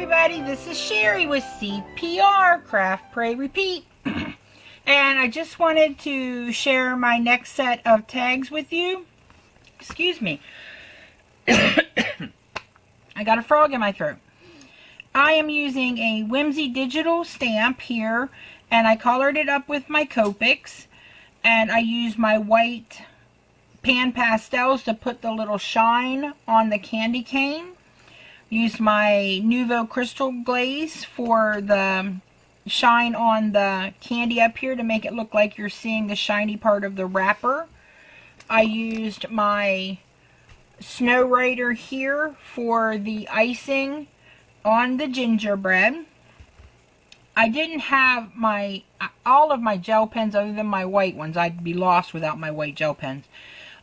everybody, this is Sherry with CPR, Craft, Pray, Repeat. And I just wanted to share my next set of tags with you. Excuse me. I got a frog in my throat. I am using a Whimsy digital stamp here, and I colored it up with my Copics, and I used my white pan pastels to put the little shine on the candy cane. Used my Nuvo Crystal Glaze for the shine on the candy up here to make it look like you're seeing the shiny part of the wrapper. I used my Snow Rider here for the icing on the gingerbread. I didn't have all of my gel pens other than my white ones. I'd be lost without my white gel pens.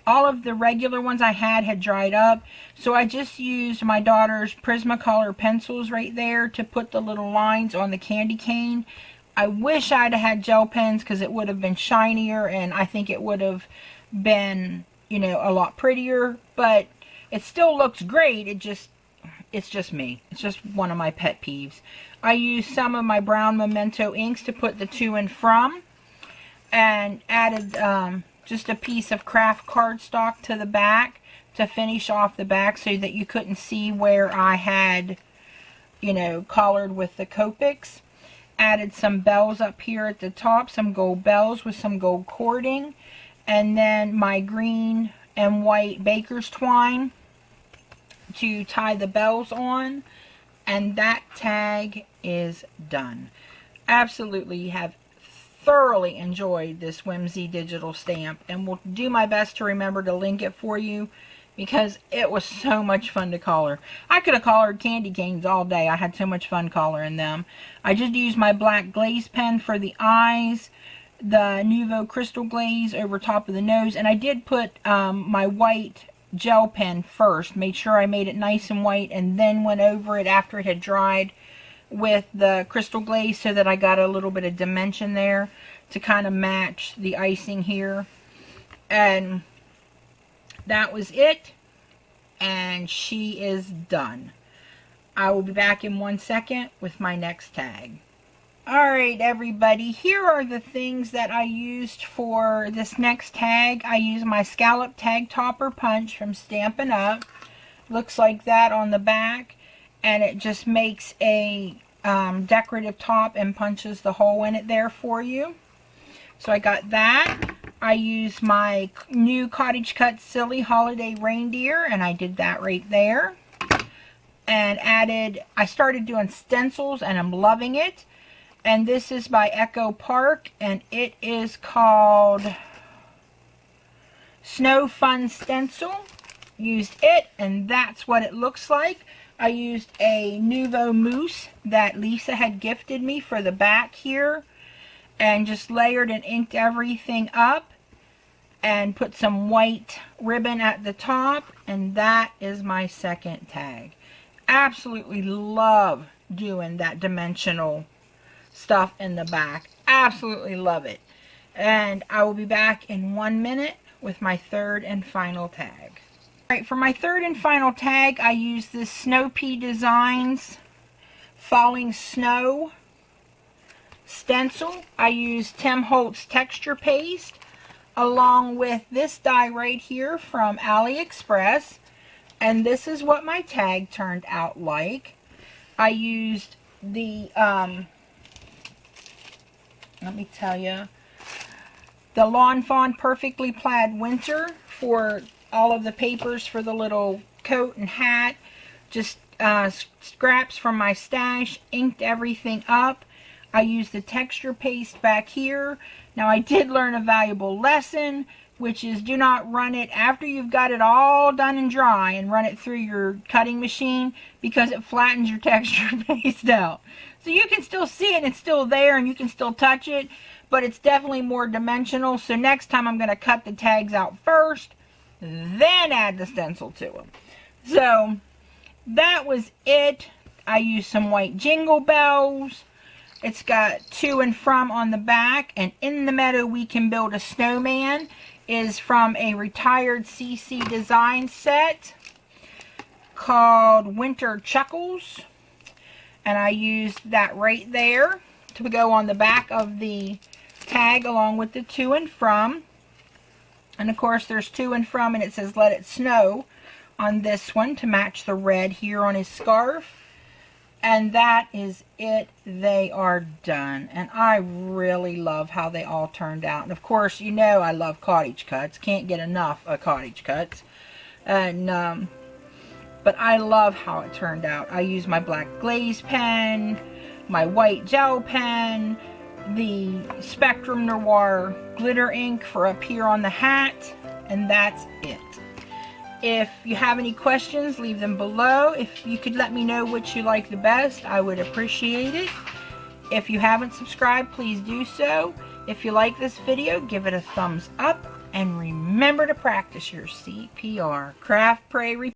All of the regular ones I had dried up, so I just used my daughter's Prismacolor pencils right there to put the little lines on the candy cane. I wish I'd have had gel pens because it would have been shinier, and I think it would have been, you know, a lot prettier, but it still looks great. It's just me. It's just one of my pet peeves. I used some of my brown Memento inks to put the to and from, and added just a piece of craft cardstock to the back to finish off the back so that you couldn't see where I had, you know, colored with the Copics. Added some bells up here at the top, some gold bells with some gold cording, and then my green and white baker's twine to tie the bells on, and that tag is done. Absolutely have thoroughly enjoyed this Whimsy digital stamp, and will do my best to remember to link it for you because it was so much fun to color. I could have colored candy canes all day. I had so much fun coloring them. I just used my black glaze pen for the eyes, the Nuvo Crystal Glaze over top of the nose, and I did put my white gel pen first. Made sure I made it nice and white, and then went over it after it had dried with the Crystal Glaze so that I got a little bit of dimension there to kind of match the icing here. And that was it, and she is done. I will be back in 1 second with my next tag. Alright everybody, here are the things that I used for this next tag. I used my scallop tag topper punch from Stampin' Up. Looks like that on the back, and it just makes a decorative top and punches the hole in it there for you. So I got that. I used my new Cottage Cut Silly Holiday Reindeer, and I did that right there. And I started doing stencils, and I'm loving it. And this is by Echo Park, and it is called Snow Fun Stencil. Used it, and that's what it looks like. I used a Nuvo mousse that Lisa had gifted me for the back here, and just layered and inked everything up and put some white ribbon at the top, and that is my second tag. Absolutely love doing that dimensional stuff in the back. Absolutely love it. And I will be back in 1 minute with my third and final tag. Alright, for my third and final tag, I used this Snow Pea Designs Falling Snow stencil. I used Tim Holtz texture paste along with this die right here from AliExpress, and this is what my tag turned out like. I used the let me tell you, the Lawn Fawn Perfectly Plaid Winter for all of the papers for the little coat and hat. Just scraps from my stash, inked everything up. I used the texture paste back here. Now I did learn a valuable lesson, which is do not run it after you've got it all done and dry and run it through your cutting machine, because it flattens your texture paste out. So you can still see it and it's still there and you can still touch it, but it's definitely more dimensional. So next time I'm going to cut the tags out first, then add the stencil to them. So that was it. I used some white jingle bells. It's got to and from on the back, and In the Meadow We Can Build a Snowman is from a retired CC Design set called Winter Chuckles. And I used that right there to go on the back of the tag along with the to and from. And of course there's to and from, and it says let it snow on this one to match the red here on his scarf. And that is it. They are done. And I really love how they all turned out. And of course, you know I love cottage cuts. Can't get enough of cottage cuts. And but I love how it turned out. I used my black glaze pen, my white gel pen, the Spectrum Noir glitter ink for up here on the hat, and that's it. If you have any questions, leave them below. If you could let me know which you like the best, I would appreciate it. If you haven't subscribed, please do so. If you like this video, give it a thumbs up, and remember to practice your CPR. Craft, pray, repeat.